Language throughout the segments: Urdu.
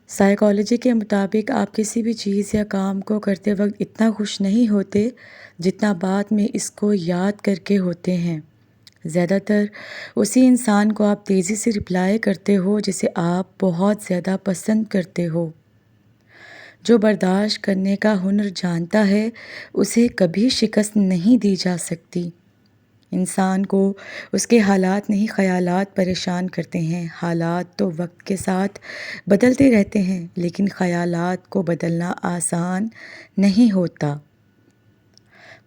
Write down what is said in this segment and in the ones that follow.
سائیکالوجی کے مطابق آپ کسی بھی چیز یا کام کو کرتے وقت اتنا خوش نہیں ہوتے جتنا بعد میں اس کو یاد کر کے ہوتے ہیں۔ زیادہ تر اسی انسان کو آپ تیزی سے رپلائی کرتے ہو جسے آپ بہت زیادہ پسند کرتے ہو۔ جو برداشت کرنے کا ہنر جانتا ہے اسے کبھی شکست نہیں دی جا سکتی۔ انسان کو اس کے حالات نہیں خیالات پریشان کرتے ہیں۔ حالات تو وقت کے ساتھ بدلتے رہتے ہیں لیکن خیالات کو بدلنا آسان نہیں ہوتا۔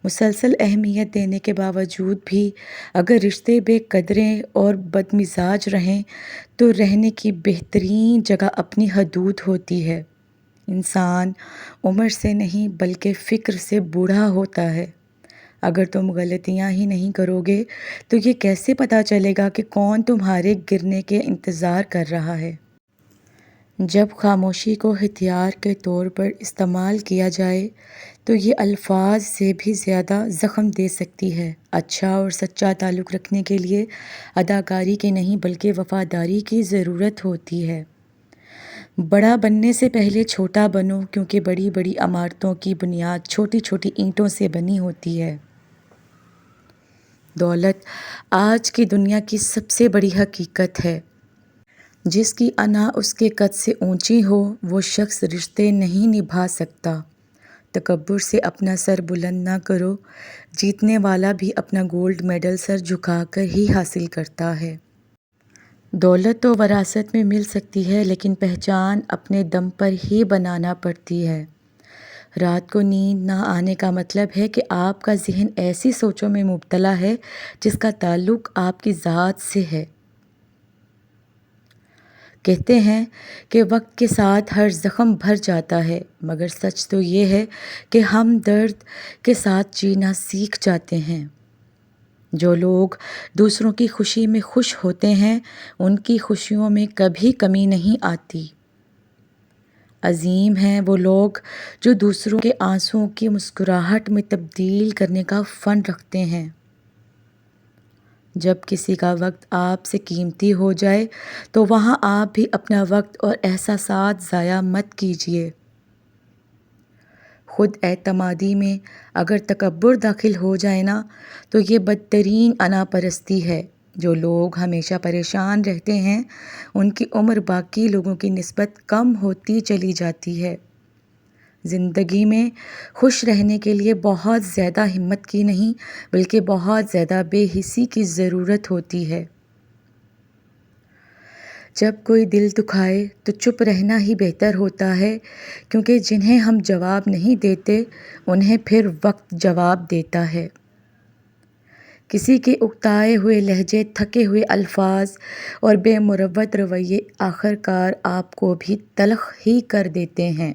مسلسل اہمیت دینے کے باوجود بھی اگر رشتے بے قدریں اور بدمزاج رہیں تو رہنے کی بہترین جگہ اپنی حدود ہوتی ہے۔ انسان عمر سے نہیں بلکہ فکر سے بوڑھا ہوتا ہے۔ اگر تم غلطیاں ہی نہیں کرو گے تو یہ کیسے پتہ چلے گا کہ کون تمہارے گرنے کے انتظار کر رہا ہے؟ جب خاموشی کو ہتھیار کے طور پر استعمال کیا جائے تو یہ الفاظ سے بھی زیادہ زخم دے سکتی ہے۔ اچھا اور سچا تعلق رکھنے کے لیے اداکاری کی نہیں بلکہ وفاداری کی ضرورت ہوتی ہے۔ بڑا بننے سے پہلے چھوٹا بنو کیونکہ بڑی بڑی عمارتوں کی بنیاد چھوٹی چھوٹی اینٹوں سے بنی ہوتی ہے۔ دولت آج کی دنیا کی سب سے بڑی حقیقت ہے۔ جس کی انا اس کے قد سے اونچی ہو وہ شخص رشتے نہیں نبھا سکتا۔ تکبر سے اپنا سر بلند نہ کرو، جیتنے والا بھی اپنا گولڈ میڈل سر جھکا کر ہی حاصل کرتا ہے۔ دولت تو وراثت میں مل سکتی ہے لیکن پہچان اپنے دم پر ہی بنانا پڑتی ہے۔ رات کو نیند نہ آنے کا مطلب ہے کہ آپ کا ذہن ایسی سوچوں میں مبتلا ہے جس کا تعلق آپ کی ذات سے ہے۔ کہتے ہیں کہ وقت کے ساتھ ہر زخم بھر جاتا ہے مگر سچ تو یہ ہے کہ ہم درد کے ساتھ جینا سیکھ جاتے ہیں۔ جو لوگ دوسروں کی خوشی میں خوش ہوتے ہیں ان کی خوشیوں میں کبھی کمی نہیں آتی۔ عظیم ہیں وہ لوگ جو دوسروں کے آنسوؤں کی مسکراہٹ میں تبدیل کرنے کا فن رکھتے ہیں۔ جب کسی کا وقت آپ سے قیمتی ہو جائے تو وہاں آپ بھی اپنا وقت اور احساسات ضائع مت کیجیے۔ خود اعتمادی میں اگر تکبر داخل ہو جائے نا تو یہ بدترین انا پرستی ہے۔ جو لوگ ہمیشہ پریشان رہتے ہیں ان کی عمر باقی لوگوں کی نسبت کم ہوتی چلی جاتی ہے۔ زندگی میں خوش رہنے کے لیے بہت زیادہ ہمت کی نہیں بلکہ بہت زیادہ بے حسی کی ضرورت ہوتی ہے۔ جب کوئی دل دکھائے تو چپ رہنا ہی بہتر ہوتا ہے کیونکہ جنہیں ہم جواب نہیں دیتے انہیں پھر وقت جواب دیتا ہے۔ کسی کے اکتائے ہوئے لہجے، تھکے ہوئے الفاظ اور بے مروت رویے آخر کار آپ کو بھی تلخ ہی کر دیتے ہیں۔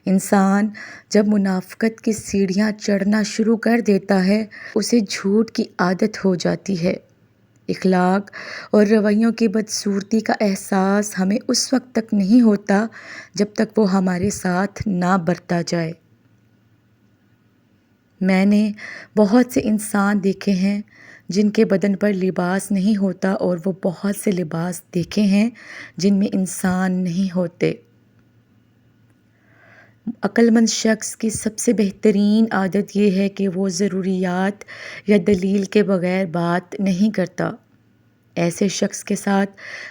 انسان جب منافقت کی سیڑھیاں چڑھنا شروع کر دیتا ہے اسے جھوٹ کی عادت ہو جاتی ہے۔ اخلاق اور رویوں کی بدصورتی کا احساس ہمیں اس وقت تک نہیں ہوتا جب تک وہ ہمارے ساتھ نہ برتا جائے۔ میں نے بہت سے انسان دیکھے ہیں جن کے بدن پر لباس نہیں ہوتا اور وہ بہت سے لباس دیکھے ہیں جن میں انسان نہیں ہوتے۔ عقل مند شخص کی سب سے بہترین عادت یہ ہے کہ وہ ضروریات یا دلیل کے بغیر بات نہیں کرتا۔ ایسے شخص کے ساتھ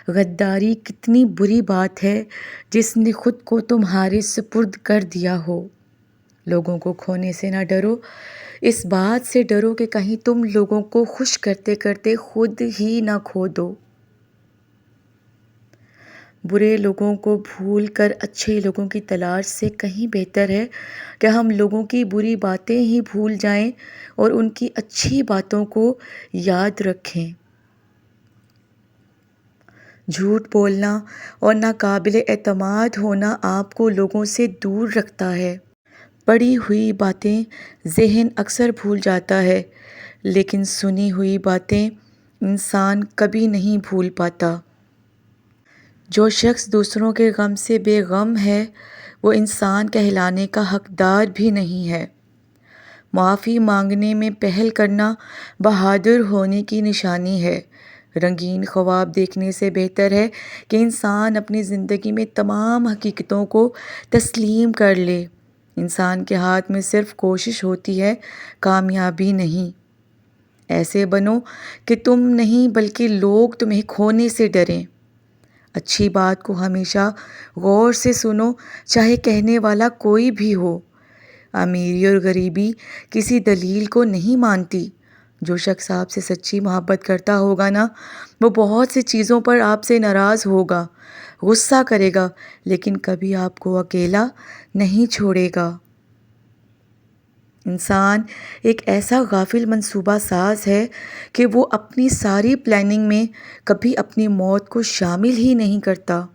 غداری کتنی بری بات ہے جس نے خود کو تمہارے سپرد کر دیا ہو۔ لوگوں کو کھونے سے نہ ڈرو، اس بات سے ڈرو کہ کہیں تم لوگوں کو خوش کرتے کرتے خود ہی نہ کھو دو۔ برے لوگوں کو بھول کر اچھے لوگوں کی تلاش سے کہیں بہتر ہے کہ ہم لوگوں کی بری باتیں ہی بھول جائیں اور ان کی اچھی باتوں کو یاد رکھیں۔ جھوٹ بولنا اور ناقابل اعتماد ہونا آپ کو لوگوں سے دور رکھتا ہے۔ پڑھی ہوئی باتیں ذہن اکثر بھول جاتا ہے لیکن سنی ہوئی باتیں انسان کبھی نہیں بھول پاتا۔ جو شخص دوسروں کے غم سے بے غم ہے وہ انسان کہلانے کا حقدار بھی نہیں ہے۔ معافی مانگنے میں پہل کرنا بہادر ہونے کی نشانی ہے۔ رنگین خواب دیکھنے سے بہتر ہے کہ انسان اپنی زندگی میں تمام حقیقتوں کو تسلیم کر لے۔ انسان کے ہاتھ میں صرف کوشش ہوتی ہے، کامیابی نہیں۔ ایسے بنو کہ تم نہیں بلکہ لوگ تمہیں کھونے سے ڈریں۔ اچھی بات کو ہمیشہ غور سے سنو، چاہے کہنے والا کوئی بھی ہو۔ امیری اور غریبی کسی دلیل کو نہیں مانتی۔ جو شخص آپ سے سچی محبت کرتا ہوگا نا، وہ بہت سی چیزوں پر آپ سے ناراض ہوگا، غصہ کرے گا، لیکن کبھی آپ کو اکیلا نہیں چھوڑے گا۔ انسان ایک ایسا غافل منصوبہ ساز ہے کہ وہ اپنی ساری پلاننگ میں کبھی اپنی موت کو شامل ہی نہیں کرتا۔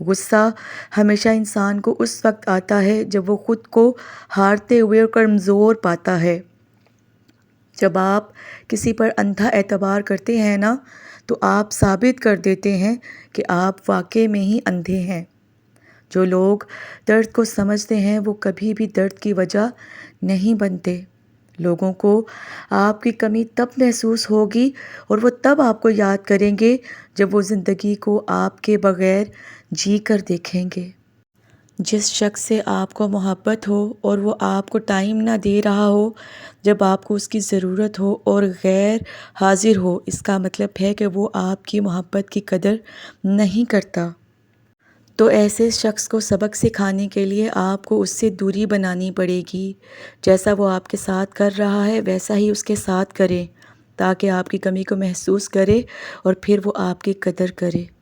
غصہ ہمیشہ انسان کو اس وقت آتا ہے جب وہ خود کو ہارتے ہوئے اور کمزور پاتا ہے۔ جب آپ کسی پر اندھا اعتبار کرتے ہیں نا، تو آپ ثابت کر دیتے ہیں کہ آپ واقعے میں ہی اندھے ہیں۔ جو لوگ درد کو سمجھتے ہیں وہ کبھی بھی درد کی وجہ نہیں بنتے۔ لوگوں کو آپ کی کمی تب محسوس ہوگی اور وہ تب آپ کو یاد کریں گے جب وہ زندگی کو آپ کے بغیر جی کر دیکھیں گے۔ جس شخص سے آپ کو محبت ہو اور وہ آپ کو ٹائم نہ دے رہا ہو جب آپ کو اس کی ضرورت ہو اور غیر حاضر ہو، اس کا مطلب ہے کہ وہ آپ کی محبت کی قدر نہیں کرتا۔ تو ایسے شخص کو سبق سکھانے کے لیے آپ کو اس سے دوری بنانی پڑے گی۔ جیسا وہ آپ کے ساتھ کر رہا ہے ویسا ہی اس کے ساتھ کریں، تاکہ آپ کی کمی کو محسوس کرے اور پھر وہ آپ کی قدر کرے۔